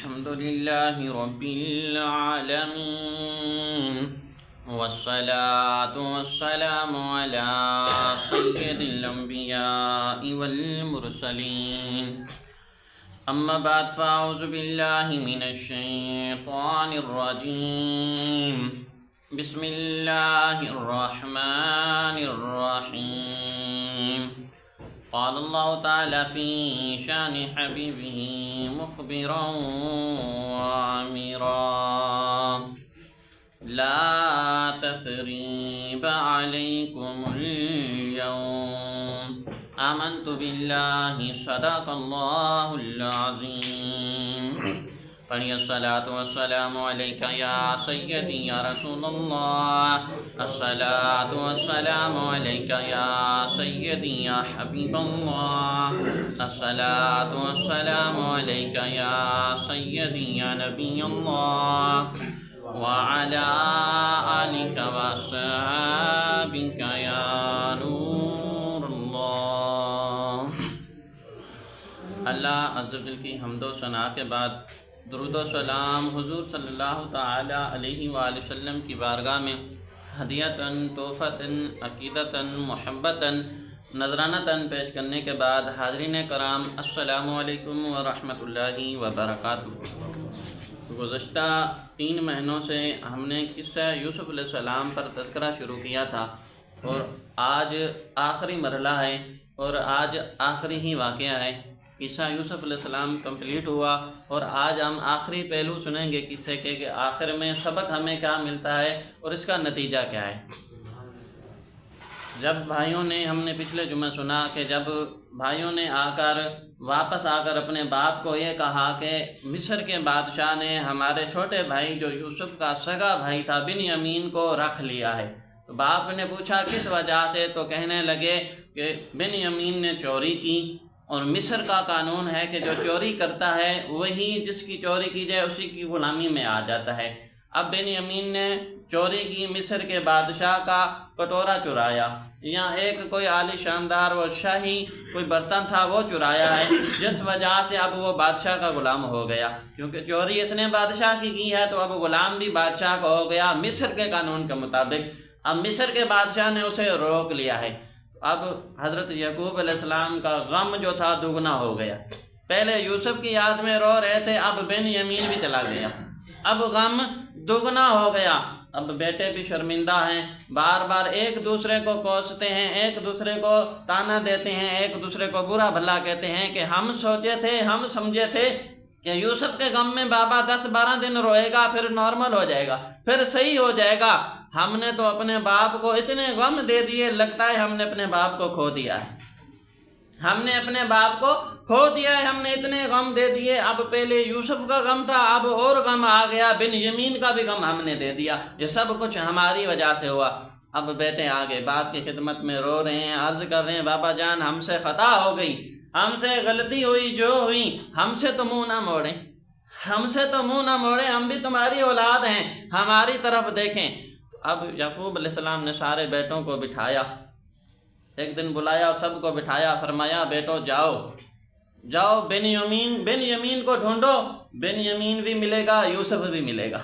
الحمد لله رب العالمين والصلاة والسلام على سيد الأنبياء والمرسلين أما بعد فأعوذ بالله من الشيطان الرجيم بسم الله الرحمن الرحيم قال الله تعالى في شان حبيبه مخبرا وعامرا لا تثريب عليكم اليوم آمنت بالله صدق الله العظيم پڑھیے الصلاۃ والسلام علیک یا سیدی یا رسول اللہ الصلاۃ والسلام علیک یا سیدی یا حبیب اللہ الصلاۃ والسلام علیک یا سیدی یا نبی اللہ وعلی آلک واصحابک یا نور اللہ۔ اللہ عز و جل کی حمد و ثنا کے بعد درود و سلام حضور صلی اللہ تعالی علیہ وآلہ وسلم کی بارگاہ میں ہدیتاً تحفتاً عقیدتاً محبتاً نذرانتاً پیش کرنے کے بعد حاضرین کرام السلام علیکم ورحمۃ اللہ وبرکاتہ۔ گزشتہ 3 مہینوں سے ہم نے قصہ یوسف علیہ السلام پر تذکرہ شروع کیا تھا اور آج آخری مرحلہ ہے اور آج آخری ہی واقعہ ہے۔ قصہ یوسف علیہ السلام کمپلیٹ ہوا اور آج ہم آخری پہلو سنیں گے قصے کے کہ آخر میں سبق ہمیں کیا ملتا ہے اور اس کا نتیجہ کیا ہے۔ جب بھائیوں نے ہم نے پچھلے جمعہ سنا کہ جب بھائیوں نے واپس آ کر اپنے باپ کو یہ کہا کہ مصر کے بادشاہ نے ہمارے چھوٹے بھائی جو یوسف کا سگا بھائی تھا بنیامین کو رکھ لیا ہے، تو باپ نے پوچھا کس وجہ سے، تو کہنے لگے کہ بنیامین نے چوری کی اور مصر کا قانون ہے کہ جو چوری کرتا ہے وہی جس کی چوری کی جائے اسی کی غلامی میں آ جاتا ہے۔ اب بنیامین نے چوری کی، مصر کے بادشاہ کا کٹورا چرایا، یا ایک کوئی عالی شاندار وہ شاہی کوئی برتن تھا وہ چرایا ہے، جس وجہ سے اب وہ بادشاہ کا غلام ہو گیا، کیونکہ چوری اس نے بادشاہ کی ہے تو اب غلام بھی بادشاہ کا ہو گیا مصر کے قانون کے مطابق۔ اب مصر کے بادشاہ نے اسے روک لیا ہے۔ اب حضرت یعقوب علیہ السلام کا غم جو تھا دگنا ہو گیا۔ پہلے یوسف کی یاد میں رو رہے تھے، اب بنیامین بھی چلا گیا، اب غم دگنا ہو گیا۔ اب بیٹے بھی شرمندہ ہیں، بار بار ایک دوسرے کو کوستے ہیں، ایک دوسرے کو تانا دیتے ہیں، ایک دوسرے کو برا بھلا کہتے ہیں کہ ہم سوچے تھے، ہم سمجھے تھے کہ یوسف کے غم میں بابا 10-12 دن روئے گا، پھر نارمل ہو جائے گا، پھر صحیح ہو جائے گا۔ ہم نے تو اپنے باپ کو اتنے غم دے دیے، لگتا ہے ہم نے اپنے باپ کو کھو دیا ہے، ہم نے اپنے باپ کو کھو دیا ہے، ہم نے اتنے غم دے دیے۔ اب پہلے یوسف کا غم تھا، اب اور غم آ گیا، بنیامین کا بھی غم ہم نے دے دیا، یہ سب کچھ ہماری وجہ سے ہوا۔ اب بیٹے آگے باپ کی خدمت میں رو رہے ہیں، عرض کر رہے ہیں بابا جان ہم سے خطا ہو گئی، ہم سے غلطی ہوئی، جو ہوئی ہم سے تو منہ نہ موڑیں، ہم سے تو منہ نہ موڑیں، ہم بھی تمہاری اولاد ہیں، ہماری طرف دیکھیں۔ اب یعقوب علیہ السلام نے سارے بیٹوں کو بٹھایا، ایک دن بلایا اور سب کو بٹھایا، فرمایا بیٹو جاؤ جاؤ بنیامین کو ڈھونڈو، بنیامین بھی ملے گا، یوسف بھی ملے گا،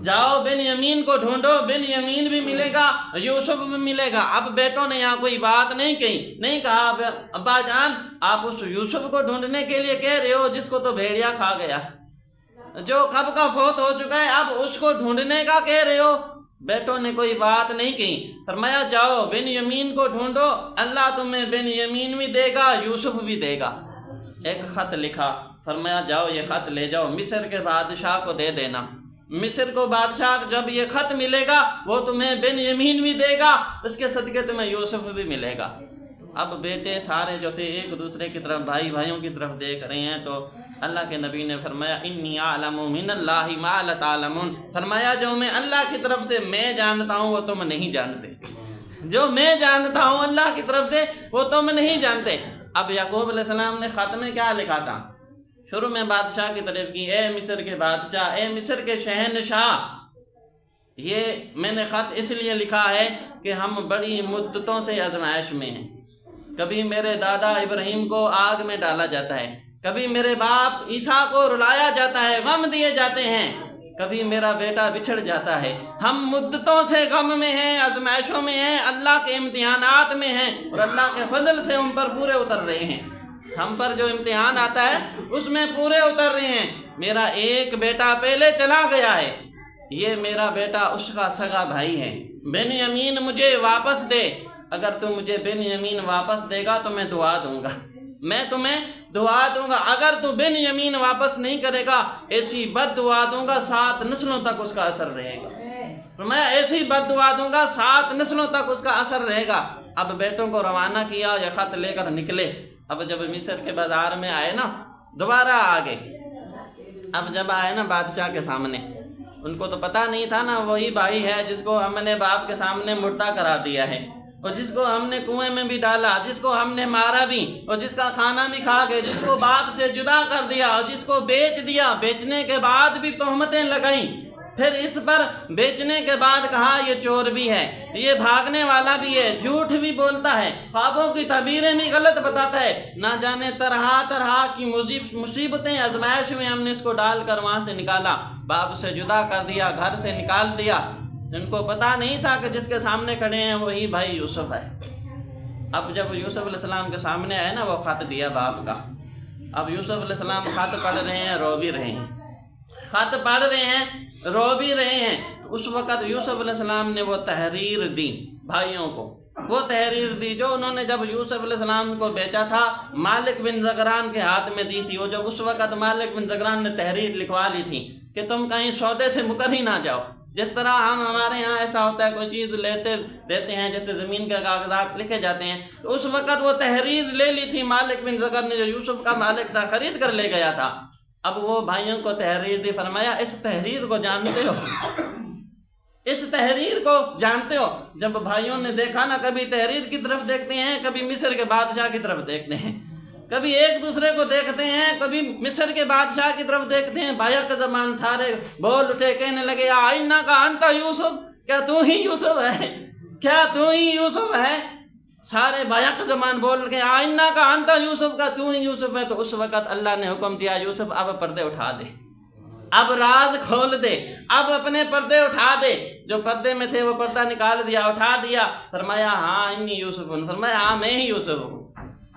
جاؤ بنیامین کو ڈھونڈو، بنیامین بھی ملے گا، یوسف بھی ملے گا۔ اب بیٹوں نے یہاں کوئی بات نہیں کہی، نہیں کہا ابا جان آپ اس یوسف کو ڈھونڈنے کے لیے کہہ رہے ہو جس کو تو بھیڑیا کھا گیا، جو کب کا فوت ہو چکا ہے، اب اس کو ڈھونڈنے کا کہہ رہے ہو۔ بیٹوں نے کوئی بات نہیں کہی، فرمایا جاؤ بنیامین کو ڈھونڈو، اللہ تمہیں بنیامین بھی دے گا، یوسف بھی دے گا۔ ایک خط لکھا، فرمایا جاؤ یہ خط لے جاؤ مصر کے بادشاہ کو دے دینا، مصر کو بادشاہ جب یہ خط ملے گا وہ تمہیں بنیامین بھی دے گا، اس کے صدقے تمہیں یوسف بھی ملے گا۔ اب بیٹے سارے جو تھے ایک دوسرے کی طرف، بھائیوں کی طرف دیکھ رہے ہیں، تو اللہ کے نبی نے فرمایا انی اعلم من اللہ ما لا تعلمون، فرمایا جو میں اللہ کی طرف سے میں جانتا ہوں وہ تم نہیں جانتے، جو میں جانتا ہوں اللہ کی طرف سے وہ تم نہیں جانتے۔ اب یعقوب علیہ السلام نے خط میں کیا لکھا تھا؟ شروع میں بادشاہ کی تعریف کی، اے مصر کے بادشاہ، اے مصر کے شہنشاہ، یہ میں نے خط اس لیے لکھا ہے کہ ہم بڑی مدتوں سے آزمائش میں ہیں، کبھی میرے دادا ابراہیم کو آگ میں ڈالا جاتا ہے، کبھی میرے باپ عیسیٰ کو رلایا جاتا ہے، غم دیے جاتے ہیں، کبھی میرا بیٹا بچھڑ جاتا ہے۔ ہم مدتوں سے غم میں ہیں، آزمائشوں میں ہیں، اللہ کے امتحانات میں ہیں، اور اللہ کے فضل سے ہم پر پورے اتر رہے ہیں۔ ہم پر جو امتحان آتا ہے اس میں پورے اتر رہے ہیں۔ میرا ایک بیٹا پہلے چلا گیا ہے، یہ میرا بیٹا اس کا سگا بھائی ہے، بنیامین مجھے واپس دے۔ اگر تو مجھے بنیامین واپس دے گا تو میں دعا دوں گا، میں تمہیں دعا دوں گا۔ اگر تو بنیامین واپس نہیں کرے گا، ایسی بد دعا دوں گا 7 نسلوں تک اس کا اثر رہے گا۔ میں ایسی بد دعا دوں گا 7 نسلوں تک اس کا اثر رہے گا۔ اب بیٹوں کو روانہ کیا، یہ خط لے کر نکلے۔ اب جب مصر کے بازار میں آئے نا، دوبارہ آگے اب جب آئے نا بادشاہ کے سامنے، ان کو تو پتہ نہیں تھا نا وہی بھائی ہے جس کو ہم نے باپ کے سامنے مردہ کرا دیا ہے، اور جس کو ہم نے کنویں میں بھی ڈالا، جس کو ہم نے مارا بھی، اور جس کا کھانا بھی کھا گئے، جس کو باپ سے جدا کر دیا، اور جس کو بیچ دیا، بیچنے کے بعد بھی تہمتیں لگائیں، پھر اس پر بیچنے کے بعد کہا یہ چور بھی ہے، یہ بھاگنے والا بھی ہے، جھوٹ بھی بولتا ہے، خوابوں کی تعبیریں بھی غلط بتاتا ہے، نہ جانے طرح طرح کی مصیبتیں آزمائش میں ہم نے اس کو ڈال کر وہاں سے نکالا، باپ سے جدا کر دیا، گھر سے نکال دیا۔ ان کو پتہ نہیں تھا کہ جس کے سامنے کھڑے ہیں وہی بھائی یوسف ہے۔ اب جب یوسف علیہ السلام کے سامنے آئے نا وہ خط دیا باپ کا، اب یوسف علیہ السلام خط پڑھ رہے ہیں، رو بھی رہے ہیں، خط پڑھ رہے ہیں، رو بھی رہے ہیں۔ اس وقت یوسف علیہ السلام نے وہ تحریر دی بھائیوں کو، وہ تحریر دی جو انہوں نے جب یوسف علیہ السلام کو بیچا تھا مالک بن زغران کے ہاتھ میں دی تھی۔ وہ جب اس وقت مالک بن زغران نے تحریر لکھوا لی تھی کہ تم کہیں سودے سے مکر ہی نہ جاؤ، جس طرح ہمارے ہاں ایسا ہوتا ہے کوئی چیز لیتے ہیں جیسے زمین کے کاغذات لکھے جاتے ہیں، تو اس وقت وہ تحریر لے لی تھی مالک بن زغر نے جو یوسف کا مالک تھا، خرید کر لے گیا تھا۔ اب وہ بھائیوں کو تحریر دی، فرمایا اس تحریر کو جانتے ہو، اس تحریر کو جانتے ہو؟ جب بھائیوں نے دیکھا نا، کبھی تحریر کی طرف دیکھتے ہیں، کبھی مصر کے بادشاہ کی طرف دیکھتے ہیں، کبھی ایک دوسرے کو دیکھتے ہیں، کبھی مصر کے بادشاہ کی طرف دیکھتے ہیں۔ بھائیوں کے زمان سارے بول اٹھے، کہنے لگے آئینہ کا انتا یوسف، کیا تو ہی یوسف ہے، کیا تو ہی یوسف ہے؟ سارے بیک زمان بول کے آئینہ کا انتا یوسف، کا تو ہی یوسف ہے۔ تو اس وقت اللہ نے حکم دیا یوسف اب پردے اٹھا دے، اب راز کھول دے، اب اپنے پردے اٹھا دے۔ جو پردے میں تھے وہ پردہ نکال دیا، اٹھا دیا، فرمایا ہاں انی یوسف ہوں، فرمایا ہاں میں ہی یوسف ہوں۔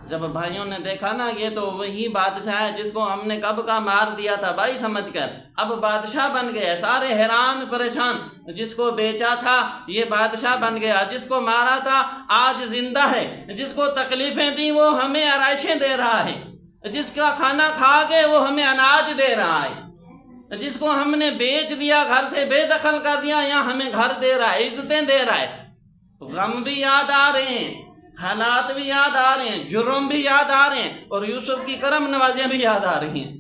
جب بھائیوں نے دیکھا نا یہ تو وہی بادشاہ ہے جس کو ہم نے کب کا مار دیا تھا بھائی سمجھ کر، اب بادشاہ بن گئے، سارے حیران پریشان، جس کو بیچا تھا یہ بادشاہ بن گیا، جس کو مارا تھا آج زندہ ہے، جس کو تکلیفیں دی وہ ہمیں آرائشیں دے رہا ہے، جس کا کھانا کھا کے وہ ہمیں اناج دے رہا ہے، جس کو ہم نے بیچ دیا، گھر سے بے دخل کر دیا، یہاں ہمیں گھر دے رہا ہے، عزتیں دے رہا ہے۔ غم بھی یاد آ رہے ہیں، حالات بھی یاد آ رہے ہیں، جرم بھی یاد آ رہے ہیں، اور یوسف کی کرم نوازیاں بھی یاد آ رہی ہیں۔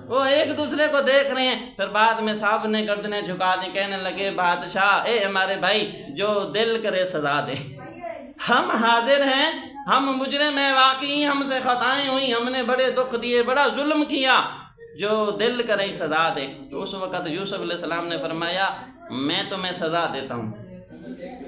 وہ ایک دوسرے کو دیکھ رہے ہیں۔ پھر بعد میں صاحب نے گردنیں جھکا دی، کہنے لگے بادشاہ اے ہمارے بھائی جو دل کرے سزا دے، ہم حاضر ہیں، ہم مجرم ہیں، واقعی ہم سے خطائیں ہوئی، ہم نے بڑے دکھ دیے، بڑا ظلم کیا، جو دل کرے سزا دے۔ تو اس وقت یوسف علیہ السلام نے فرمایا میں تمہیں سزا دیتا ہوں،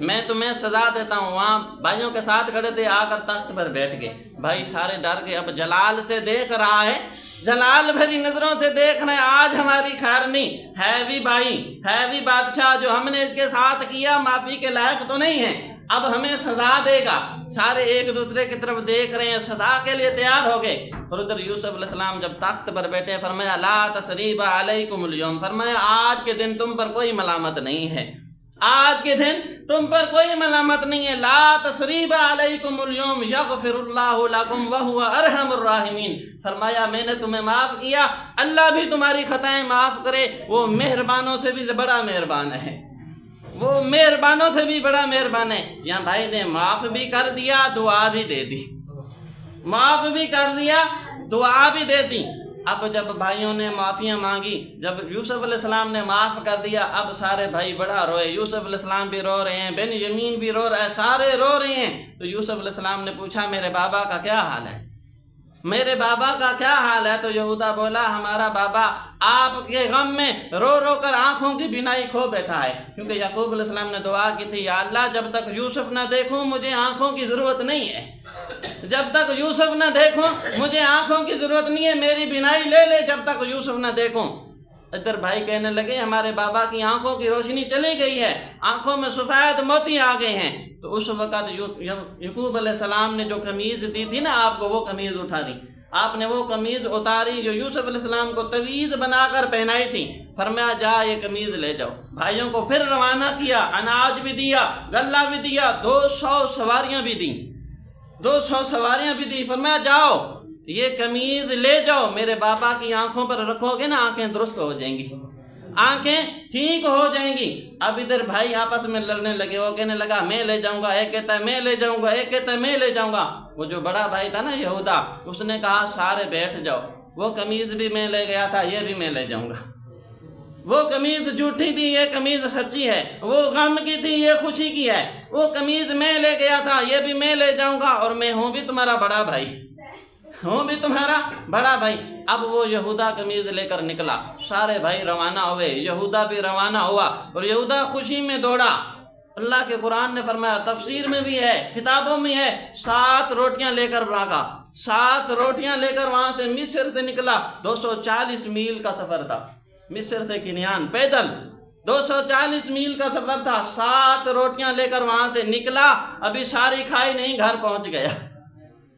میں تمہیں سزا دیتا ہوں۔ وہاں بھائیوں کے ساتھ کھڑے تھے، آ کر تخت پر بیٹھ گئے، بھائی سارے ڈر گئے۔ اب جلال سے دیکھ رہا ہے، جلال بھری نظروں سے دیکھ رہے ہیں، آج ہماری خیر نہیں ہے، بھی بھائی ہے بھی بادشاہ، جو ہم نے اس کے ساتھ کیا معافی کے لائق تو نہیں ہے، اب ہمیں سزا دے گا۔ سارے ایک دوسرے کی طرف دیکھ رہے ہیں، سزا کے لیے تیار ہو گئے۔ اور ادھر یوسف علیہ السلام جب تخت پر بیٹھے فرمایا لا تثریب علیکم اليوم، فرمایا آج کے دن تم پر کوئی ملامت نہیں ہے، آج کے دن تم پر کوئی ملامت نہیں ہے۔ لا تثریب علیکم اليوم یغفر اللہ لکم وہو ارحم الراحمین، فرمایا میں نے تمہیں معاف کیا، اللہ بھی تمہاری خطائیں معاف کرے، وہ مہربانوں سے بھی بڑا مہربان ہے، وہ مہربانوں سے بھی بڑا مہربان ہے۔ یہاں بھائی نے معاف بھی کر دیا، دعا بھی دے دی، معاف بھی کر دیا، دعا بھی دے دی۔ اب جب بھائیوں نے معافیاں مانگی، جب یوسف علیہ السلام نے معاف کر دیا، اب سارے بھائی بڑا روئے، یوسف علیہ السلام بھی رو رہے ہیں، بنیامین بھی رو رہا ہے، سارے رو رہے ہیں۔ تو یوسف علیہ السلام نے پوچھا میرے بابا کا کیا حال ہے، میرے بابا کا کیا حال ہے؟ تو یہودا بولا ہمارا بابا آپ کے غم میں رو رو کر آنکھوں کی بینائی کھو بیٹھا ہے، کیونکہ یعقوب علیہ السلام نے دعا کی تھی یا اللہ جب تک یوسف نہ دیکھوں مجھے آنکھوں کی ضرورت نہیں ہے، جب تک یوسف نہ دیکھوں مجھے آنکھوں کی ضرورت نہیں ہے، میری بینائی لے لے جب تک یوسف نہ دیکھوں۔ ادھر بھائی کہنے لگے ہمارے بابا کی آنکھوں کی روشنی چلی گئی ہے، آنکھوں میں سفید موتی آ گئے ہیں۔ تو اس وقت یعقوب علیہ السلام نے جو قمیض دی تھی نا آپ کو، وہ قمیض اٹھا دی، آپ نے وہ قمیض اتاری جو یوسف علیہ السلام کو تعویذ بنا کر پہنائی تھی، فرمایا جا یہ قمیض لے جاؤ۔ بھائیوں کو پھر روانہ کیا، اناج بھی دیا، غلہ بھی دیا، 200 سواریاں بھی دیں، 200 سواریاں بھی دی، فرمایا جاؤ یہ قمیض لے جاؤ، میرے بابا کی آنکھوں پر رکھو گے نا آنکھیں درست ہو جائیں گی، آنکھیں ٹھیک ہو جائیں گی۔ اب ادھر بھائی آپس میں لڑنے لگے، وہ کہنے لگا میں لے جاؤں گا، ایک کہتا ہے میں لے جاؤں گا، ایک کہتا ہے میں لے جاؤں گا۔ وہ جو بڑا بھائی تھا نا یہودا، اس نے کہا سارے بیٹھ جاؤ، وہ قمیض بھی میں لے گیا تھا، یہ بھی میں لے جاؤں گا۔ وہ قمیض جھوٹی تھی، یہ قمیض سچی ہے، وہ غم کی تھی، یہ خوشی کی ہے، وہ قمیض میں لے گیا تھا، یہ بھی میں لے جاؤں گا، اور میں ہوں بھی تمہارا بڑا بھائی، ہوں بھی تمہارا بڑا بھائی۔ اب وہ یہودا قمیض لے کر نکلا، سارے بھائی روانہ ہوئے، یہودا بھی روانہ ہوا، اور یہودا خوشی میں دوڑا۔ اللہ کے قرآن نے فرمایا، تفسیر میں بھی ہے، کتابوں میں ہے، 7 روٹیاں لے کر بھاگا، 7 روٹیاں لے کر وہاں سے مصر سے نکلا۔ 240 میل کا سفر تھا، مصر سے کنعان پیدل 240 میل کا سفر تھا، 7 روٹیاں لے کر وہاں سے نکلا، ابھی ساری کھائی نہیں، گھر پہنچ گیا۔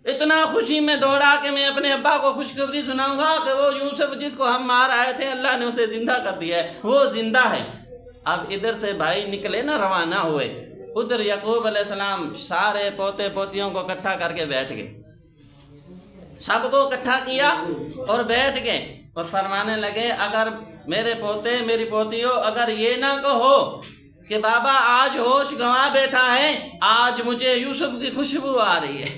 اتنا خوشی میں دوڑا کہ میں اپنے ابا کو خوشخبری سناؤں گا کہ وہ یوسف جس کو ہم مار آئے تھے اللہ نے اسے زندہ کر دیا ہے، وہ زندہ ہے۔ اب ادھر سے بھائی نکلے نا، روانہ ہوئے، ادھر یعقوب علیہ السلام سارے پوتے پوتیوں کو اکٹھا کر کے بیٹھ گئے، سب کو اکٹھا کیا اور بیٹھ گئے، اور فرمانے لگے اگر میرے پوتے میری پوتیوں اگر یہ نہ کہو کہ بابا آج ہوش گنوا بیٹھا ہے، آج مجھے یوسف کی خوشبو آ رہی ہے،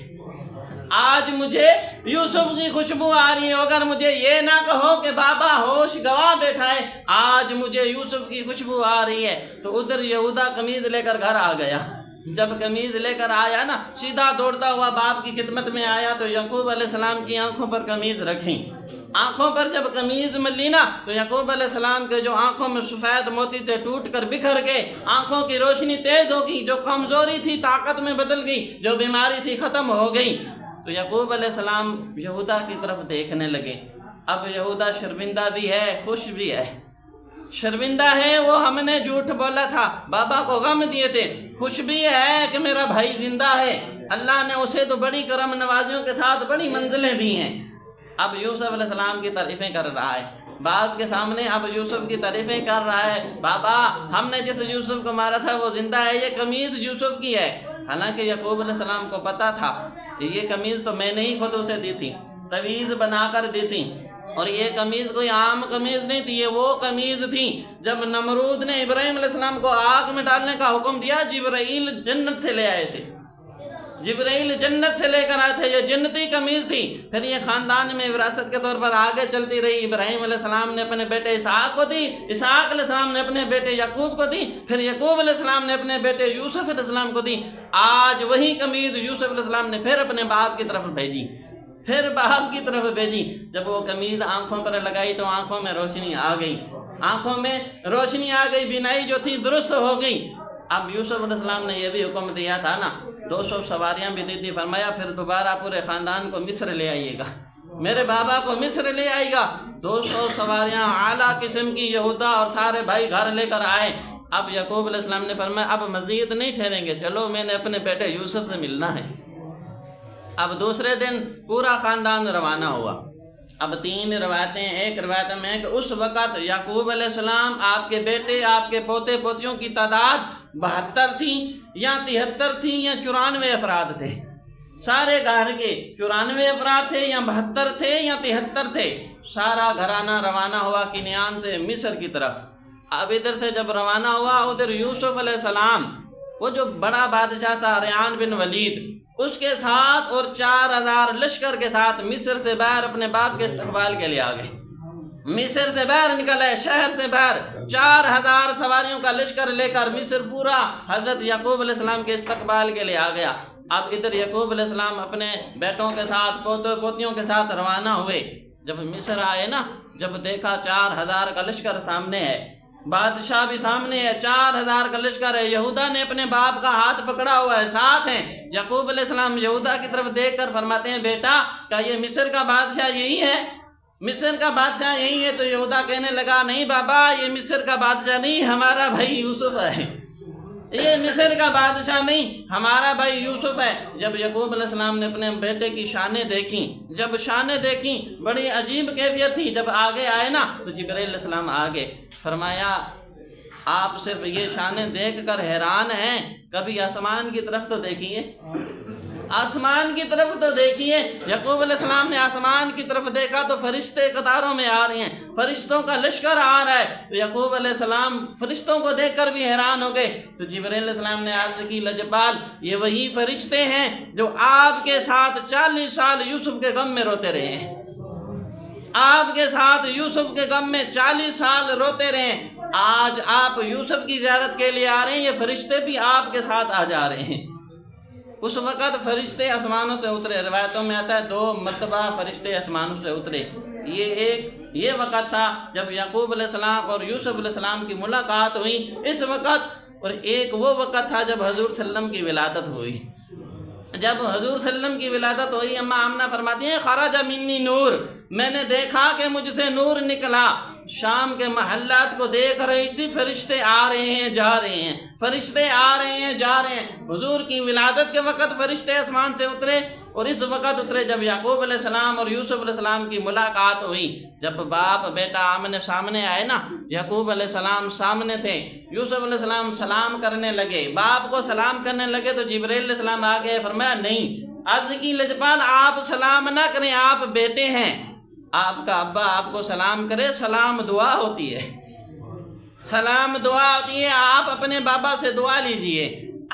آج مجھے یوسف کی خوشبو آ رہی ہے، اگر مجھے یہ نہ کہو کہ بابا ہوش گوا بیٹھا ہے، آج مجھے یوسف کی خوشبو آ رہی ہے۔ تو ادھر یہودا قمیض لے کر گھر آ گیا، جب قمیض لے کر آیا نا، سیدھا دوڑتا ہوا باپ کی خدمت میں آیا، تو یعقوب علیہ السلام کی آنکھوں پر قمیض رکھی، آنکھوں پر جب قمیض ملی نا، تو یعقوب علیہ السلام کے جو آنکھوں میں سفید موتی تھے ٹوٹ کر بکھر گئے، آنکھوں کی روشنی تیز ہو گئی، جو کمزوری تھی طاقت میں بدل گئی، جو بیماری تھی ختم ہو گئی۔ تو یعقوب علیہ السلام یہودا کی طرف دیکھنے لگے۔ اب یہودا شرمندہ بھی ہے، خوش بھی ہے۔ شرمندہ ہے، وہ ہم نے جھوٹ بولا تھا، بابا کو غم دیے تھے، خوش بھی ہے کہ میرا بھائی زندہ ہے، اللہ نے اسے تو بڑی کرم نوازیوں کے ساتھ بڑی منزلیں دی ہیں۔ اب یوسف علیہ السلام کی تعریفیں کر رہا ہے، باپ کے سامنے اب یوسف کی تعریفیں کر رہا ہے، بابا ہم نے جس یوسف کو مارا تھا وہ زندہ ہے، یہ قمیض یوسف کی ہے۔ حالانکہ یعقوب علیہ السلام کو پتا تھا کہ یہ قمیض تو میں نے ہی خود اسے دی تھی، تعویذ بنا کر دی تھی، اور یہ قمیض کوئی عام قمیض نہیں تھی، یہ وہ قمیض تھی جب نمرود نے ابراہیم علیہ السلام کو آگ میں ڈالنے کا حکم دیا، جبرائیل جنت سے لے آئے تھے، جبرائیل جنت سے لے کر آئے تھے، یہ جنتی قمیض تھی۔ پھر یہ خاندان میں وراثت کے طور پر آگے چلتی رہی، ابراہیم علیہ السلام نے اپنے بیٹے اسحاق کو دی، اسحاق علیہ السلام نے اپنے بیٹے یعقوب کو دی، پھر یعقوب علیہ السلام نے اپنے بیٹے یوسف علیہ السلام کو دی۔ آج وہی قمیض یوسف علیہ السلام نے پھر اپنے باپ کی طرف بھیجی، پھر باپ کی طرف بھیجی۔ جب وہ قمیض آنکھوں پر لگائی تو آنکھوں میں روشنی آ گئی، آنکھوں میں روشنی آ گئی، بینائی جو تھی درست ہو گئی۔ اب یوسف علیہ السلام نے یہ بھی حکم دیا تھا نا، 200 سواریاں بھی دی تھی، فرمایا پھر دوبارہ پورے خاندان کو مصر لے آئیے گا، میرے بابا کو مصر لے آئے گا۔ 200 سواریاں اعلیٰ قسم کی یہودا اور سارے بھائی گھر لے کر آئے۔ اب یعقوب علیہ السلام نے فرمایا اب مزید نہیں ٹھہریں گے، چلو میں نے اپنے بیٹے یوسف سے ملنا ہے۔ اب دوسرے دن پورا خاندان روانہ ہوا۔ اب 3 روایتیں، ایک روایت میں ہے کہ اس وقت یعقوب علیہ السلام، آپ کے بیٹے، آپ کے پوتے پوتیوں کی تعداد 72 تھی یا 73 تھی یا 94 افراد تھے، سارے گھر کے 94 افراد تھے یا 72 تھے یا 73 تھے۔ سارا گھرانہ روانہ ہوا کنعان سے مصر کی طرف۔ اب ادھر سے جب روانہ ہوا، ادھر یوسف علیہ السلام، وہ جو بڑا بادشاہ تھا ریان بن ولید، اس کے ساتھ اور 4000 لشکر کے ساتھ مصر سے باہر اپنے باپ کے استقبال کے لیے آ گئے۔ مصر سے باہر نکلے، شہر سے باہر 4000 سواریوں کا لشکر لے کر مصر پورا حضرت یعقوب علیہ السلام کے استقبال کے لیے آ گیا۔ اب ادھر یعقوب علیہ السلام اپنے بیٹوں کے ساتھ، پوتوں پوتیوں کے ساتھ روانہ ہوئے۔ جب مصر آئے نا، جب دیکھا 4000 کا لشکر سامنے ہے، بادشاہ بھی سامنے ہے، 4000 کا لشکر ہے، یہودا نے اپنے باپ کا ہاتھ پکڑا ہوا ہے، ساتھ ہیں۔ یعقوب علیہ السلام یہودا کی طرف دیکھ کر فرماتے ہیں بیٹا کیا یہ مصر کا بادشاہ یہی ہے؟ مصر کا بادشاہ یہی ہے؟ تو یہودا کہنے لگا نہیں بابا، یہ مصر کا بادشاہ نہیں، ہمارا بھائی یوسف ہے، یہ مصر کا بادشاہ نہیں، ہمارا بھائی یوسف ہے۔ جب یعقوب علیہ السلام نے اپنے بیٹے کی شانیں دیکھیں، جب شانیں دیکھیں بڑی عجیب کیفیت تھی، جب آگے آئے نا تو جبرائیل علیہ السلام آگے فرمایا آپ صرف یہ شانیں دیکھ کر حیران ہیں، کبھی آسمان کی طرف تو دیکھیے، آسمان کی طرف تو دیکھیے۔ یعقوب علیہ السلام نے آسمان کی طرف دیکھا تو فرشتے قطاروں میں آ رہے ہیں، فرشتوں کا لشکر آ رہا ہے۔ تو یعقوب علیہ السلام فرشتوں کو دیکھ کر بھی حیران ہو گئے۔ تو جبرائیل علیہ السلام نے عرض کی لجپال یہ وہی فرشتے ہیں جو آپ کے ساتھ 40 سال یوسف کے غم میں روتے رہے ہیں، آپ کے ساتھ یوسف کے غم میں 40 سال روتے رہے ہیں۔ آج آپ یوسف کی زیارت کے لیے آ رہے ہیں، یہ فرشتے بھی آپ کے ساتھ آ جا رہے ہیں۔ اس وقت فرشتے آسمانوں سے اترے، روایتوں میں آتا ہے 2 مرتبہ فرشتے آسمانوں سے اترے۔ یہ وقت تھا جب یعقوب علیہ السلام اور یوسف علیہ السلام کی ملاقات ہوئی، اس وقت، اور ایک وہ وقت تھا جب حضور صلی اللہ علیہ وسلم کی ولادت ہوئی۔ جب حضور صلی اللہ علیہ وسلم کی ولادت ہوئی، اماں آمنہ فرماتی ہیں خرج منی نور، میں نے دیکھا کہ مجھ سے نور نکلا۔ شام کے محلات کو دیکھ رہی تھی، فرشتے آ رہے ہیں جا رہے ہیں، فرشتے آ رہے ہیں جا رہے ہیں۔ حضور کی ولادت کے وقت فرشتے آسمان سے اترے، اور اس وقت اترے جب یعقوب علیہ السلام اور یوسف علیہ السلام کی ملاقات ہوئی۔ جب باپ بیٹا آمنے سامنے آئے نا، یعقوب علیہ السلام سامنے تھے، یوسف علیہ السلام سلام کرنے لگے، باپ کو سلام کرنے لگے تو جبرائیل علیہ السلام آگے فرمایا نہیں، عرض کی لجپال آپ سلام نہ کریں، آپ بیٹے ہیں، آپ کا ابا آپ کو سلام کرے، سلام دعا ہوتی ہے، سلام دعا ہوتی ہے، آپ اپنے بابا سے دعا لیجئے،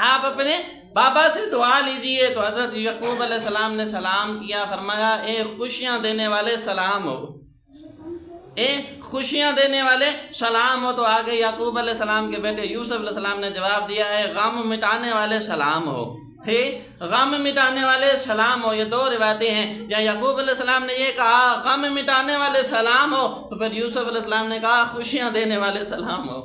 آپ اپنے بابا سے دعا لیجئے۔ تو حضرت یعقوب علیہ السلام نے سلام کیا، فرمایا اے خوشیاں دینے والے سلام ہو، اے خوشیاں دینے والے سلام ہو۔ تو آگے یعقوب علیہ السلام کے بیٹے یوسف علیہ السلام نے جواب دیا ہے غم مٹانے والے سلام ہو، ہے غم مٹانے والے سلام ہو۔ یہ 2 روایتیں ہیں، یا یعقوب علیہ السلام نے یہ کہا غم مٹانے والے سلام ہو، تو پھر یوسف علیہ السلام نے کہا خوشیاں دینے والے سلام ہو۔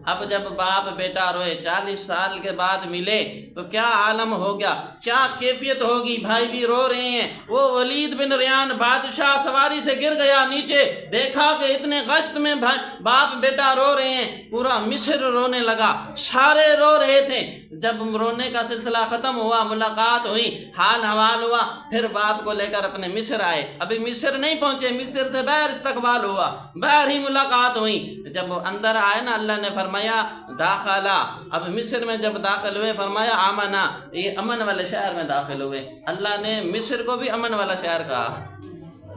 اب جب باپ بیٹا روئے، 40 سال کے بعد ملے تو کیا عالم ہو گیا، کیا کیفیت ہوگی، بھائی بھی رو رہے ہیں۔ وہ ولید بن ریان بادشاہ سواری سے گر گیا نیچے، دیکھا کہ اتنے غشت میں باپ بیٹا رو رہے ہیں، پورا مصر رونے لگا، سارے رو رہے تھے۔ جب رونے کا سلسلہ ختم ہوا، ملاقات ہوئی، حال حوال ہوا، پھر باپ کو لے کر اپنے مصر آئے۔ ابھی مصر نہیں پہنچے، مصر سے باہر استقبال ہوا، باہر ہی ملاقات ہوئی۔ جب وہ اندر آئے نا، اللہ نے فرمایا داخلہ، اب مصر میں جب داخل ہوئے فرمایا آمنا، یہ امن والے شہر میں داخل ہوئے۔ اللہ نے مصر کو بھی امن والا شہر کہا۔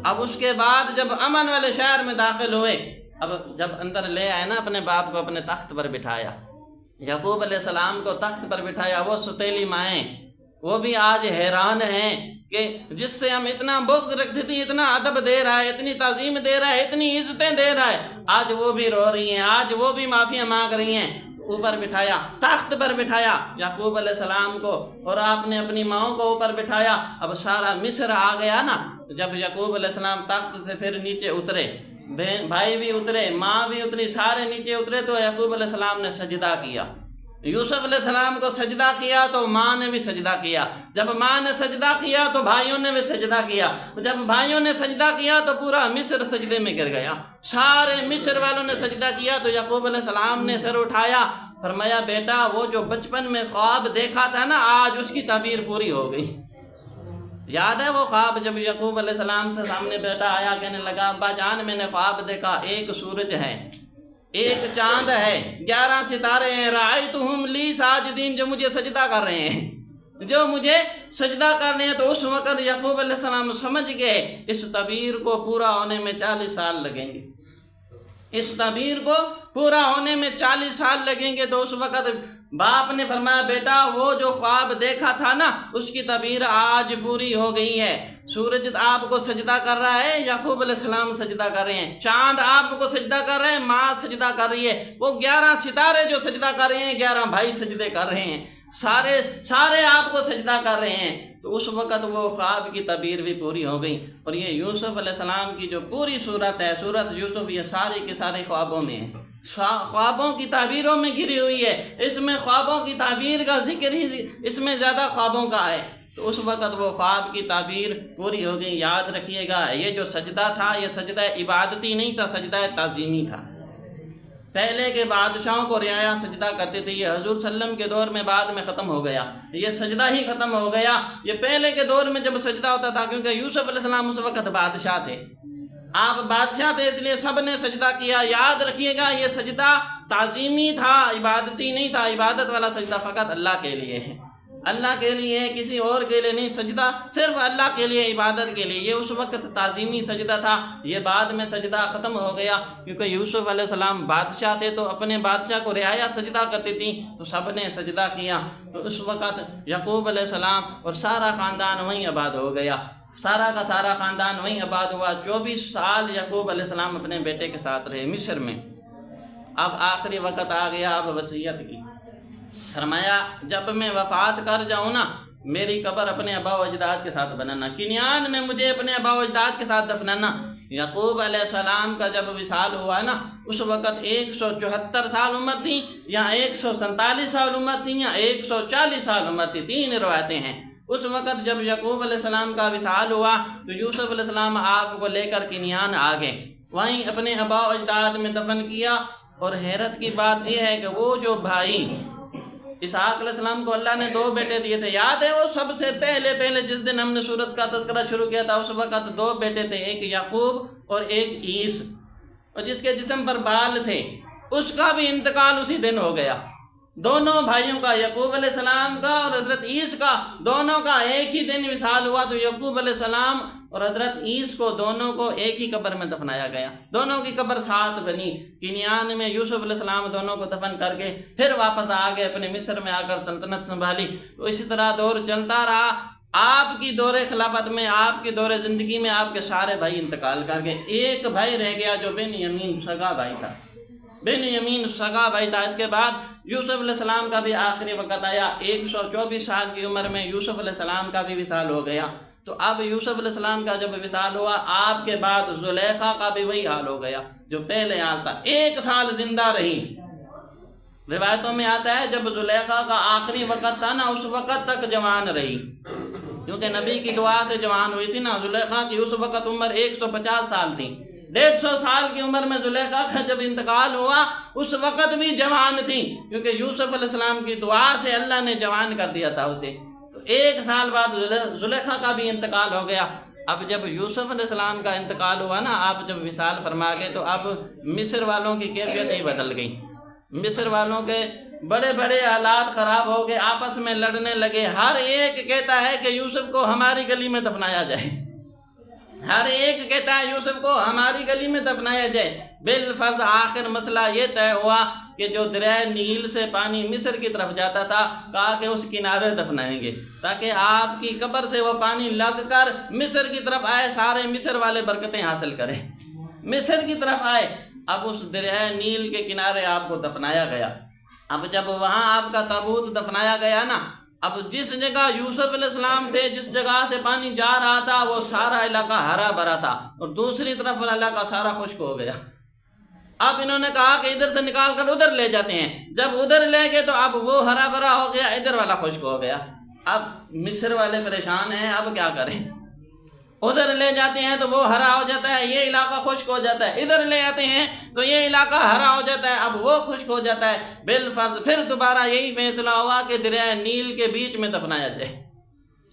اب اس کے بعد جب امن والے شہر میں داخل ہوئے، اب جب اندر لے آئے نا اپنے باپ کو، اپنے تخت پر بٹھایا، یعقوب علیہ السلام کو تخت پر بٹھایا۔ وہ ستیلی مائیں وہ بھی آج حیران ہیں کہ جس سے ہم اتنا بغض رکھتے تھے، اتنا ادب دے رہا ہے، اتنی تعظیم دے رہا ہے، اتنی عزتیں دے رہا ہے، آج وہ بھی رو رہی ہیں، آج وہ بھی معافیاں مانگ رہی ہیں۔ اوپر بٹھایا، تخت پر بٹھایا یعقوب علیہ السلام کو، اور آپ نے اپنی ماؤں کو اوپر بٹھایا۔ اب سارا مصر آ گیا نا۔ جب یعقوب علیہ السلام تخت سے پھر نیچے اترے، بھائی بھی اترے، ماں بھی اتری، سارے نیچے اترے، تو یعقوب علیہ السلام نے سجدہ کیا۔ یوسف علیہ السلام کو سجدہ کیا تو ماں نے بھی سجدہ کیا، جب ماں نے سجدہ کیا تو بھائیوں نے بھی سجدہ کیا، جب بھائیوں نے سجدہ کیا تو پورا مصر سجدے میں گر گیا، سارے مصر والوں نے سجدہ کیا۔ تو یعقوب علیہ السلام نے سر اٹھایا، فرمایا بیٹا وہ جو بچپن میں خواب دیکھا تھا نا، آج اس کی تعبیر پوری ہو گئی۔ یاد ہے وہ خواب جب یعقوب علیہ السلام سے سامنے بیٹا آیا، کہنے لگا ابا جان میں نے خواب دیکھا، ایک سورج ہے، ایک چاند ہے، 11 ستارے ہیں، رأیتہم لی ساجدین، جو مجھے سجدہ کر رہے ہیں، جو مجھے سجدہ کر رہے ہیں۔ تو اس وقت یعقوب علیہ السلام سمجھ گئے اس تعبیر کو پورا ہونے میں 40 سال لگیں گے، اس تعبیر کو پورا ہونے میں 40 سال لگیں گے۔ تو اس وقت باپ نے فرمایا بیٹا وہ جو خواب دیکھا تھا نا، اس کی تعبیر آج پوری ہو گئی ہے۔ سورج آپ کو سجدہ کر رہا ہے، یعقوب علیہ السلام سجدہ کر رہے ہیں، چاند آپ کو سجدہ کر رہے ہیں، ماں سجدہ کر رہی ہے، وہ 11 ستارے جو سجدہ کر رہے ہیں، 11 بھائی سجدے کر رہے ہیں، سارے آپ کو سجدہ کر رہے ہیں۔ تو اس وقت وہ خواب کی تعبیر بھی پوری ہو گئی۔ اور یہ یوسف علیہ السلام کی جو پوری صورت ہے، صورت یوسف، یہ سارے کے سارے خوابوں میں ہے۔ خوابوں کی تعبیروں میں گری ہوئی ہے، اس میں خوابوں کی تعبیر کا ذکر ہی اس میں زیادہ خوابوں کا ہے۔ تو اس وقت وہ خواب کی تعبیر پوری ہو گئی۔ یاد رکھیے گا، یہ جو سجدہ تھا یہ سجدہ عبادتی نہیں تھا، سجدہ تعظیمی تھا۔ پہلے کے بادشاہوں کو رعایا سجدہ کرتے تھے، یہ حضور صلی اللہ علیہ وسلم کے دور میں بعد میں ختم ہو گیا، یہ سجدہ ہی ختم ہو گیا۔ یہ پہلے کے دور میں جب سجدہ ہوتا تھا، کیونکہ یوسف علیہ السلام اس وقت بادشاہ تھے، آپ بادشاہ تھے، اس لیے سب نے سجدہ کیا۔ یاد رکھیے گا، یہ سجدہ تعظیمی تھا، عبادتی نہیں تھا۔ عبادت والا سجدہ فقط اللہ کے لیے ہے، اللہ کے لیے، کسی اور کے لیے نہیں۔ سجدہ صرف اللہ کے لیے، عبادت کے لیے۔ یہ اس وقت تعظیمی سجدہ تھا، یہ بعد میں سجدہ ختم ہو گیا، کیونکہ یوسف علیہ السلام بادشاہ تھے تو اپنے بادشاہ کو رعایا سجدہ کرتی تھیں، تو سب نے سجدہ کیا۔ تو اس وقت یعقوب علیہ السلام اور سارا خاندان وہیں آباد ہو گیا، سارا کا سارا خاندان وہیں آباد ہوا۔ 24 سال یعقوب علیہ السلام اپنے بیٹے کے ساتھ رہے مصر میں۔ اب آخری وقت آ گیا، اب وصیت کی۔ فرمایا جب میں وفات کر جاؤں نا، میری قبر اپنے آبا و اجداد کے ساتھ بنانا، کنیان میں مجھے اپنے آبا و اجداد کے ساتھ دفنانا۔ یعقوب علیہ السلام کا جب وصال ہوا نا، اس وقت 174 سال عمر تھی، یا 147 سال عمر تھی، یا 140 سال عمر تھی، 3 روایتیں ہیں۔ اس وقت جب یعقوب علیہ السلام کا وصال ہوا تو یوسف علیہ السلام آپ کو لے کر کنیان آ گئے، وہیں اپنے آبا و اجداد میں دفن کیا۔ اور حیرت کی بات یہ ہے کہ وہ جو بھائی اسحاق علیہ السلام کو اللہ نے 2 بیٹے دیے تھے، یاد ہے وہ سب سے پہلے جس دن ہم نے سورت کا تذکرہ شروع کیا تھا، اس وقت 2 بیٹے تھے، ایک یعقوب اور ایک عیس، اور جس کے جسم پر بال تھے اس کا بھی انتقال اسی دن ہو گیا۔ دونوں بھائیوں کا، یعقوب علیہ السلام کا اور حضرت عیس کا، دونوں کا ایک ہی دن وصال ہوا۔ تو یعقوب علیہ السلام اور حضرت عیس کو دونوں کو ایک ہی قبر میں دفنایا گیا، دونوں کی قبر ساتھ بنی کنیان میں۔ یوسف علیہ السلام دونوں کو دفن کر کے پھر واپس آ گئے، اپنے مصر میں آ کر سلطنت سنبھالی۔ تو اسی طرح دور چلتا رہا۔ آپ کی دور خلافت میں، آپ کی دور زندگی میں آپ کے سارے بھائی انتقال کر گئے، ایک بھائی رہ گیا جو بنیامین سگا بھائی تھا، بنیامین سگا بھائی تھا۔ اس کے بعد یوسف علیہ السلام کا بھی آخری وقت آیا، 124 سال کی عمر میں یوسف علیہ السلام کا بھی وصال ہو گیا۔ تو اب یوسف علیہ السلام کا جب وصال ہوا، آپ کے بعد زلیخا کا بھی وہی حال ہو گیا جو پہلے حال تھا، 1 سال زندہ رہی۔ روایتوں میں آتا ہے جب زلیخا کا آخری وقت تھا نا، اس وقت تک جوان رہی، کیونکہ نبی کی دعا سے جوان ہوئی تھی نا۔ زلیخا کی اس وقت عمر 150 سال تھی، 150 سال کی عمر میں زلیخا کا جب انتقال ہوا اس وقت بھی جوان تھی، کیونکہ یوسف علیہ السلام کی دعا سے اللہ نے جوان کر دیا تھا اسے۔ تو 1 سال بعد زلیخا کا بھی انتقال ہو گیا۔ اب جب یوسف علیہ السلام کا انتقال ہوا نا، آپ جب وصال فرما گئے، تو اب مصر والوں کی کیفیت ہی بدل گئی۔ مصر والوں کے بڑے بڑے حالات خراب ہو گئے، آپس میں لڑنے لگے۔ ہر ایک کہتا ہے کہ یوسف کو ہماری گلی میں دفنایا جائے، ہر ایک کہتا ہے یوسف کو ہماری گلی میں دفنایا جائے۔ بالفرض آخر مسئلہ یہ طے ہوا کہ جو دریائے نیل سے پانی مصر کی طرف جاتا تھا، کہا کہ اس کنارے دفنائیں گے تاکہ آپ کی قبر سے وہ پانی لگ کر مصر کی طرف آئے، سارے مصر والے برکتیں حاصل کریں، مصر کی طرف آئے۔ اب اس دریائے نیل کے کنارے آپ کو دفنایا گیا۔ اب جب وہاں آپ کا تابوت دفنایا گیا نا، اب جس جگہ یوسف علیہ السلام تھے، جس جگہ سے پانی جا رہا تھا، وہ سارا علاقہ ہرا بھرا تھا، اور دوسری طرف والا علاقہ سارا خشک ہو گیا۔ اب انہوں نے کہا کہ ادھر سے نکال کر ادھر لے جاتے ہیں۔ جب ادھر لے گئے تو اب وہ ہرا بھرا ہو گیا، ادھر والا خشک ہو گیا۔ اب مصر والے پریشان ہیں، اب کیا کریں؟ ادھر لے جاتے ہیں تو وہ ہرا ہو جاتا ہے، یہ علاقہ خشک ہو جاتا ہے، ادھر لے آتے ہیں تو یہ علاقہ ہرا ہو جاتا ہے، اب وہ خشک ہو جاتا ہے۔ بالفرض پھر دوبارہ یہی فیصلہ ہوا کہ دریائے نیل کے بیچ میں دفنایا جائے،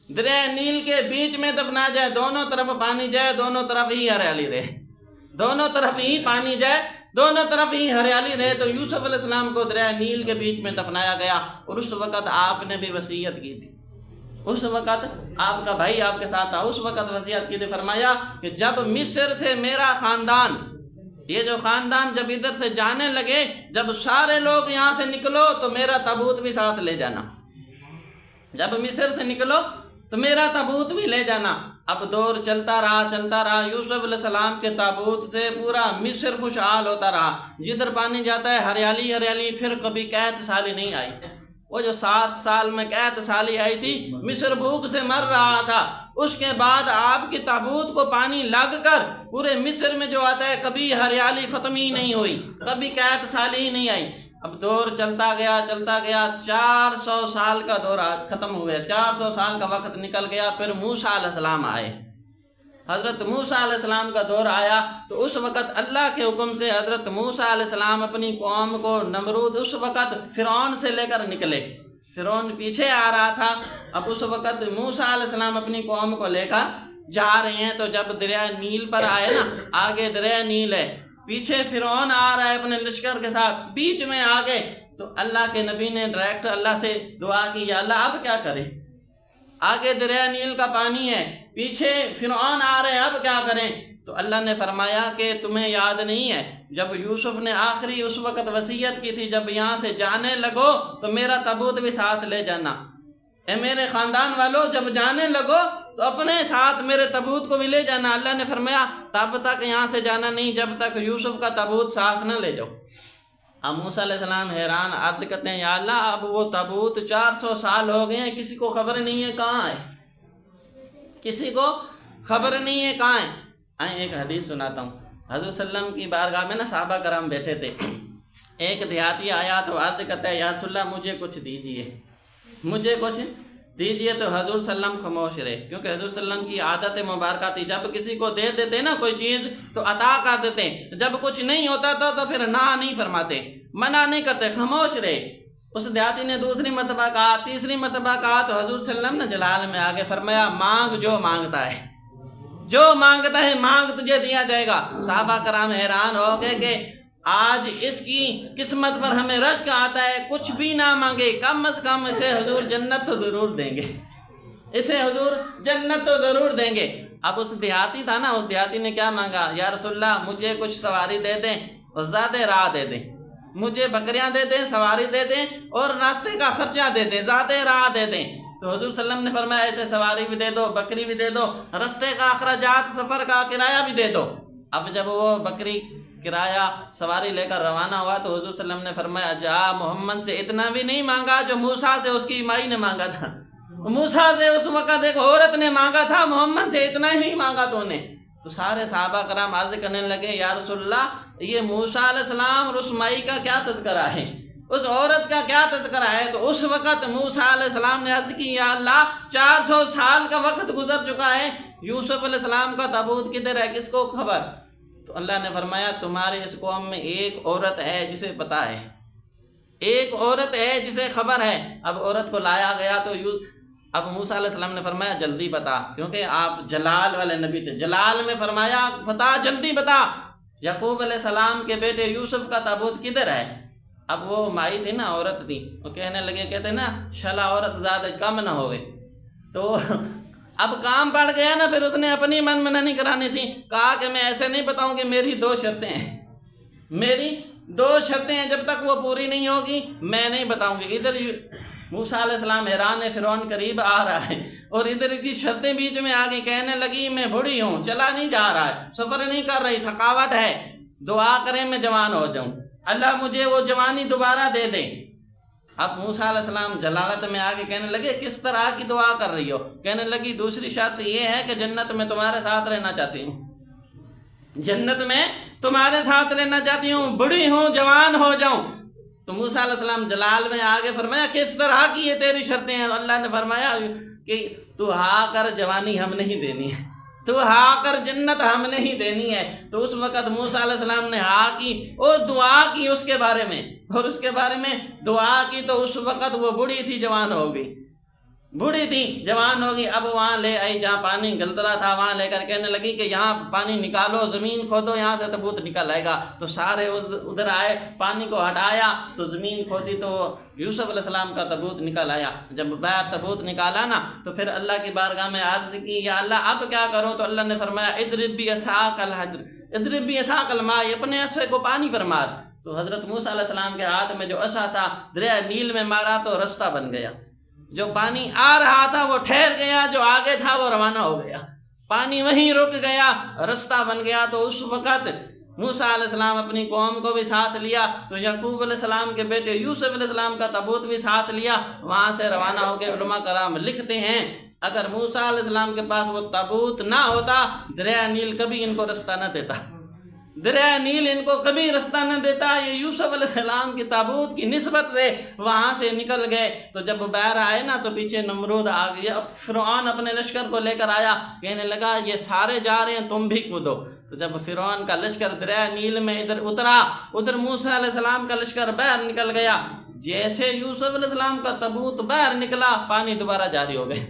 دریائے نیل کے بیچ میں دفنایا جائے، دونوں طرف پانی جائے، دونوں طرف ہی ہریالی رہے، دونوں طرف ہی پانی جائے، دونوں طرف ہی ہریالی رہے۔ تو یوسف علیہ السلام کو دریائے نیل کے بیچ میں دفنایا گیا، اور اس وقت آپ نے بھی وصیت کی تھی، اس وقت آپ کا بھائی آپ کے ساتھ تھا، اس وقت وصیت کی تھی، فرمایا کہ جب مصر سے میرا خاندان، یہ جو خاندان جب ادھر سے جانے لگے، جب سارے لوگ یہاں سے نکلو تو میرا تابوت بھی ساتھ لے جانا، جب مصر سے نکلو تو میرا تابوت بھی لے جانا۔ اب دور چلتا رہا، یوسف علیہ السلام کے تابوت سے پورا مصر خوشحال ہوتا رہا، جدھر پانی جاتا ہے ہریالی ہریالی، پھر کبھی قحط سالی نہیں آئی، وہ جو 7 سال میں قید سالی آئی تھی، مصر بھوک سے مر رہا تھا، اس کے بعد آپ کی تابوت کو پانی لگ کر پورے مصر میں جو آتا ہے کبھی ہریالی ختم ہی نہیں ہوئی، کبھی قید سالی ہی نہیں آئی۔ اب دور چلتا گیا 400 سال کا دور آج ختم ہو گیا، 400 سال کا وقت نکل گیا۔ پھر موسیٰ علیہ السلام آئے، حضرت موسیٰ علیہ السلام کا دور آیا تو اس وقت اللہ کے حکم سے حضرت موسیٰ علیہ السلام اپنی قوم کو نمرود اس وقت فرعون سے لے کر نکلے، فرعون پیچھے آ رہا تھا۔ اب اس وقت موسیٰ علیہ السلام اپنی قوم کو لے کر جا رہے ہیں، تو جب دریا نیل پر آئے نا، آگے دریا نیل ہے، پیچھے فرعون آ رہا ہے اپنے لشکر کے ساتھ، بیچ میں آگے، تو اللہ کے نبی نے ڈائریکٹ اللہ سے دعا کی، یا اللہ اب کیا کریں، آگے دریا نیل کا پانی ہے، پیچھے فرعون آ رہے ہیں، اب کیا کریں؟ تو اللہ نے فرمایا کہ تمہیں یاد نہیں ہے جب یوسف نے آخری اس وقت وصیت کی تھی، جب یہاں سے جانے لگو تو میرا تابوت بھی ساتھ لے جانا، اے میرے خاندان والوں جب جانے لگو تو اپنے ساتھ میرے تابوت کو بھی لے جانا۔ اللہ نے فرمایا تب تک یہاں سے جانا نہیں جب تک یوسف کا تابوت ساتھ نہ لے جاؤ۔ اب موسیٰ علیہ السلام حیران عرض کرتے ہیں، یا اللہ اب وہ تابوت 400 سال ہو گئے ہیں، کسی کو خبر نہیں ہے کہاں ہے، کسی کو خبر نہیں ہے کہاں ہے۔ ایک حدیث سناتا ہوں، حضور صلی اللہ علیہ وسلم کی بارگاہ میں نا صحابہ کرام بیٹھے تھے، ایک دیہاتی آیا تو عرض کرتا ہے، یا رسول اللہ مجھے کچھ دیجیے، مجھے کچھ دیجیے، تو حضور صلی اللہ علیہ وسلم خاموش رہے، کیونکہ حضور صلی اللہ علیہ وسلم کی عادت مبارکہ تھی، جب کسی کو دے دیتے نا کوئی چیز تو عطا کر دیتے، جب کچھ نہیں ہوتا تھا تو پھر نہ نہیں فرماتے، منع نہیں کرتے، خاموش رہے۔ اس دیہاتی نے دوسری مرتبہ کہا، تیسری مرتبہ کہا، تو حضور صلی اللہ علیہ وسلم نے جلال میں آگے فرمایا، مانگ جو مانگتا ہے، جو مانگتا ہے مانگ تجھے دیا جائے گا۔ صحابہ کرام حیران ہو گئے کہ آج اس کی قسمت پر ہمیں رشک آتا ہے، کچھ بھی نہ مانگے، کم از کم اسے حضور جنت تو ضرور دیں گے، اسے حضور جنت تو ضرور دیں گے۔ اب اس دیہاتی تھا نا، اس دیہاتی نے کیا مانگا، یا رسول اللہ مجھے کچھ سواری دے دیں اور زیادہ راہ دے دیں، مجھے بکریاں دے دیں، سواری دے دیں اور راستے کا خرچہ دے دیں، زیادہ راہ دے دیں۔ تو حضور صلی اللہ علیہ وسلم نے فرمایا ایسے سواری بھی دے دو، بکری بھی دے دو، راستے کا اخراجات سفر کا کرایہ بھی دے دو۔ اب جب وہ بکری کرایہ سواری لے کر روانہ ہوا تو حضور صلی اللہ علیہ وسلم نے فرمایا، جا محمد سے اتنا بھی نہیں مانگا جو موسیٰ سے اس کی مائی نے مانگا تھا، موسیٰ سے اس وقت ایک عورت نے مانگا تھا، محمد سے اتنا ہی مانگا تو نے۔ تو سارے صحابہ کرام عرض کرنے لگے، یا رسول اللہ یہ موسیٰ علیہ السلام اور اس مائی کا کیا تذکرہ ہے، اس عورت کا کیا تذکرہ ہے؟ تو اس وقت موسیٰ علیہ السلام نے عرض کی، یا اللہ 400 سال کا وقت گزر چکا ہے، یوسف علیہ السلام کا تابوت کدھر ہے، کس کو خبر؟ تو اللہ نے فرمایا تمہارے اس قوم میں ایک عورت ہے جسے پتہ ہے، ایک عورت ہے جسے خبر ہے۔ اب عورت کو لایا گیا تو اب موسیٰ علیہ السلام نے فرمایا جلدی بتا، کیونکہ آپ جلال والے نبی تھے، جلال میں فرمایا بتا جلدی بتا، یعقوب علیہ السلام کے بیٹے یوسف کا تابوت کدھر ہے؟ اب وہ مائی تھی نا، عورت تھی، وہ کہنے لگے، کہتے نا شلا عورت زیادہ کم نہ ہوئے، تو اب کام پڑ گیا نا، پھر اس نے اپنی من میں نہیں کرانی تھی، کہا کہ میں ایسے نہیں بتاؤں کہ میری 2 شرطیں ہیں، میری 2 شرطیں ہیں، جب تک وہ پوری نہیں ہوگی میں نہیں بتاؤں گی۔ ادھر موسیٰ علیہ السلام حیران ہے، فرعون قریب آ رہا ہے، اور ادھر کی شرطیں بیچ میں آگے، کہنے لگی میں بوڑھی ہوں، چلا نہیں جا رہا ہے، سفر نہیں کر رہی، تھکاوٹ ہے، دعا کریں میں جوان ہو جاؤں، اللہ مجھے وہ جوانی دوبارہ دے دیں۔ اب موسیٰ علیہ السلام جلالت میں آگے کہنے لگے کس طرح کی دعا کر رہی ہو؟ کہنے لگی دوسری شرط یہ ہے کہ جنت میں تمہارے ساتھ رہنا چاہتی ہوں، جنت میں تمہارے ساتھ رہنا چاہتی ہوں، بڑی ہوں جوان ہو جاؤں۔ تو موسیٰ علیہ السلام جلال میں آگے فرمایا کس طرح کی یہ تیری شرطیں ہیں؟ اللہ نے فرمایا کہ تو ہا کر جوانی ہم نہیں دینی ہے، تو ہا کر جنت ہم نہیں دینی ہے۔ تو اس وقت موسیٰ علیہ السلام نے ہا کی اور دعا کی اس کے بارے میں، اور اس کے بارے میں دعا کی، تو اس وقت وہ بوڑھی تھی جوان ہو گئی، بوڑھی تھی جوان ہوگی۔ اب وہاں لے آئی جہاں پانی گلتا رہا تھا، وہاں لے کر کہنے لگی کہ یہاں پانی نکالو، زمین کھودو، یہاں سے تابوت نکل آئے گا۔ تو سارے ادھر آئے، پانی کو ہٹایا تو زمین کھودی تو یوسف علیہ السلام کا تابوت نکل آیا۔ جب باہر تابوت نکالا نا تو پھر اللہ کی بارگاہ میں عرض کی، یا اللہ اب کیا کروں؟ تو اللہ نے فرمایا اضرب بعصاک الحجر، اضرب بعصاک الماء، اپنے عصا کو پانی پر مار۔ تو حضرت موسیٰ علیہ السلام کے ہاتھ میں جو عصا تھا دریا نیل میں مارا تو رستہ بن گیا، جو پانی آ رہا تھا وہ ٹھہر گیا، جو آگے تھا وہ روانہ ہو گیا، پانی وہیں رک گیا، رستہ بن گیا۔ تو اس وقت موسیٰ علیہ السلام اپنی قوم کو بھی ساتھ لیا تو یعقوب علیہ السلام کے بیٹے یوسف علیہ السلام کا تابوت بھی ساتھ لیا، وہاں سے روانہ ہو کے علماء کرام لکھتے ہیں اگر موسیٰ علیہ السلام کے پاس وہ تابوت نہ ہوتا دریائے نیل کبھی ان کو رستہ نہ دیتا، دریائے نیل ان کو کبھی رستہ نہ دیتا۔ یہ یوسف علیہ السلام کی تابوت کی نسبت سے وہاں سے نکل گئے، تو جب باہر آئے نا تو پیچھے نمرود آ گیا، اب فرعون اپنے لشکر کو لے کر آیا، کہنے لگا یہ سارے جا رہے ہیں تم بھی کودو۔ تو جب فرعون کا لشکر دریائے نیل میں ادھر اترا، ادھر موسیٰ علیہ السلام کا لشکر باہر نکل گیا، جیسے یوسف علیہ السلام کا تابوت باہر نکلا پانی دوبارہ جاری ہو گئے،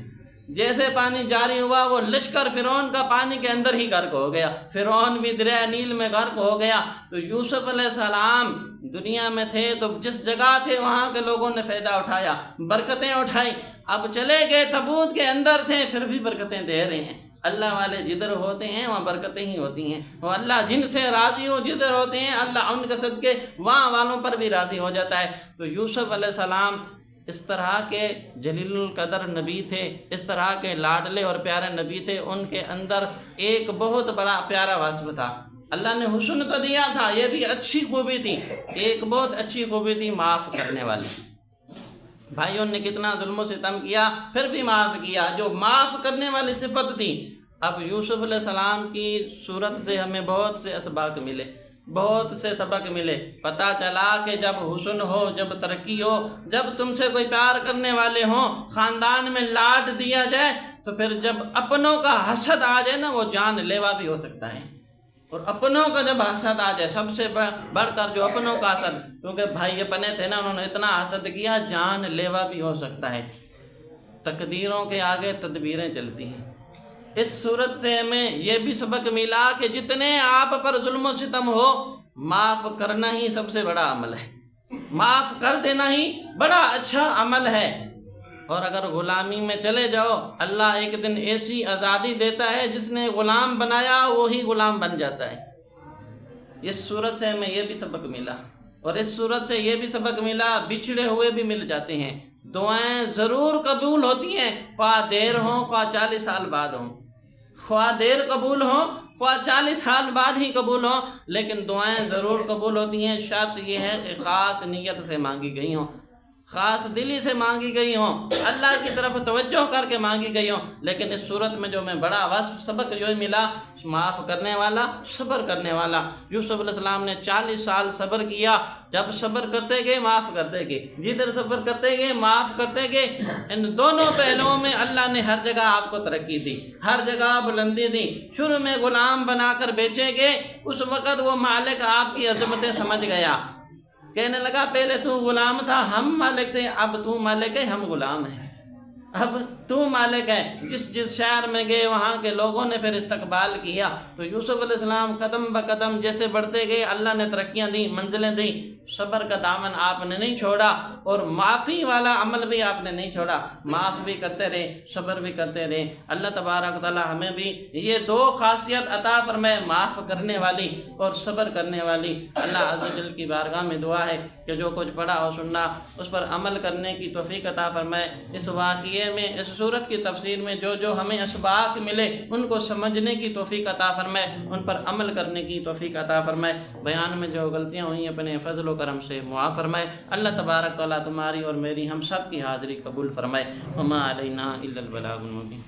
جیسے پانی جاری ہوا وہ لشکر فرعون کا پانی کے اندر ہی غرق ہو گیا، فرعون بھی دریائے نیل میں غرق ہو گیا۔ تو یوسف علیہ السلام دنیا میں تھے تو جس جگہ تھے وہاں کے لوگوں نے فائدہ اٹھایا، برکتیں اٹھائی، اب چلے گئے تابوت کے اندر تھے پھر بھی برکتیں دے رہے ہیں۔ اللہ والے جدھر ہوتے ہیں وہاں برکتیں ہی ہوتی ہیں، وہ اللہ جن سے راضی ہو جدھر ہوتے ہیں اللہ ان کے صدقے وہاں والوں پر بھی راضی ہو جاتا ہے۔ تو یوسف علیہ السلام اس طرح کے جلیل القدر نبی تھے، اس طرح کے لاڈلے اور پیارے نبی تھے، ان کے اندر ایک بہت بڑا پیارا وصف تھا، اللہ نے حسن تو دیا تھا، یہ بھی اچھی خوبی تھی، ایک بہت اچھی خوبی تھی معاف کرنے والی۔ بھائیوں نے کتنا ظلم و ستم کیا پھر بھی معاف کیا، جو معاف کرنے والی صفت تھی۔ اب یوسف علیہ السلام کی صورت سے ہمیں بہت سے اسباق ملے، بہت سے سبق ملے، پتہ چلا کہ جب حسن ہو، جب ترقی ہو، جب تم سے کوئی پیار کرنے والے ہوں، خاندان میں لاڈ دیا جائے، تو پھر جب اپنوں کا حسد آ جائے نا وہ جان لیوا بھی ہو سکتا ہے۔ اور اپنوں کا جب حسد آ جائے، سب سے بڑھ کر جو اپنوں کا حسد، کیونکہ بھائی اپنے تھے نا انہوں نے اتنا حسد کیا جان لیوا بھی ہو سکتا ہے۔ تقدیروں کے آگے تدبیریں چلتی ہیں۔ اس صورت سے ہمیں یہ بھی سبق ملا کہ جتنے آپ پر ظلم و ستم ہو معاف کرنا ہی سب سے بڑا عمل ہے، معاف کر دینا ہی بڑا اچھا عمل ہے۔ اور اگر غلامی میں چلے جاؤ اللہ ایک دن ایسی آزادی دیتا ہے جس نے غلام بنایا وہی غلام بن جاتا ہے۔ اس صورت سے ہمیں یہ بھی سبق ملا، اور اس صورت سے یہ بھی سبق ملا بچھڑے ہوئے بھی مل جاتے ہیں، دعائیں ضرور قبول ہوتی ہیں، خواہ دیر ہوں خواہ 40 سال بعد ہوں، خواہ دیر قبول ہوں خواہ 40 سال بعد ہی قبول ہوں، لیکن دعائیں ضرور قبول ہوتی ہیں، شرط یہ ہے کہ خاص نیت سے مانگی گئی ہوں، خاص دلی سے مانگی گئی ہوں، اللہ کی طرف توجہ کر کے مانگی گئی ہوں۔ لیکن اس صورت میں جو میں بڑا وصف سبق جو ملا، معاف کرنے والا، صبر کرنے والا۔ یوسف علیہ السلام نے 40 سال صبر کیا، جب صبر کرتے گئے معاف کرتے گئے، جدھر صبر کرتے گئے معاف کرتے گئے۔ ان دونوں پہلوؤں میں اللہ نے ہر جگہ آپ کو ترقی دی، ہر جگہ بلندی دی۔ شروع میں غلام بنا کر بیچے گئے، اس وقت وہ مالک آپ کی عظمتیں سمجھ گیا، کہنے لگا پہلے تو غلام تھا ہم مالک تھے، اب تو مالک ہے ہم غلام ہیں، اب تو مالک ہے۔ جس شہر میں گئے وہاں کے لوگوں نے پھر استقبال کیا۔ تو یوسف علیہ السلام قدم بقدم جیسے بڑھتے گئے اللہ نے ترقیاں دیں، منزلیں دیں، صبر کا دامن آپ نے نہیں چھوڑا، اور معافی والا عمل بھی آپ نے نہیں چھوڑا، معاف بھی کرتے رہے، صبر بھی کرتے رہے۔ اللہ تبارک و تعالی ہمیں بھی یہ دو خاصیت عطا فرمائے، معاف کرنے والی اور صبر کرنے والی۔ اللہ عز و جل کی بارگاہ میں دعا ہے کہ جو کچھ پڑھا اور سننا اس پر عمل کرنے کی توفیق عطا فرمائے۔ اس واقعے میں، اس صورت کی تفسیر میں جو ہمیں اسباق ملے ان کو سمجھنے کی توفیق عطا فرمائے، ان پر عمل کرنے کی توفیق عطا فرمائے۔ بیان میں جو غلطیاں ہوئی ہیں اپنے فضل و کرم سے معاف فرمائے۔ اللہ تبارک تعالیٰ تمہاری اور میری ہم سب کی حاضری قبول فرمائے۔ وما علینا الا البلاغ المبین۔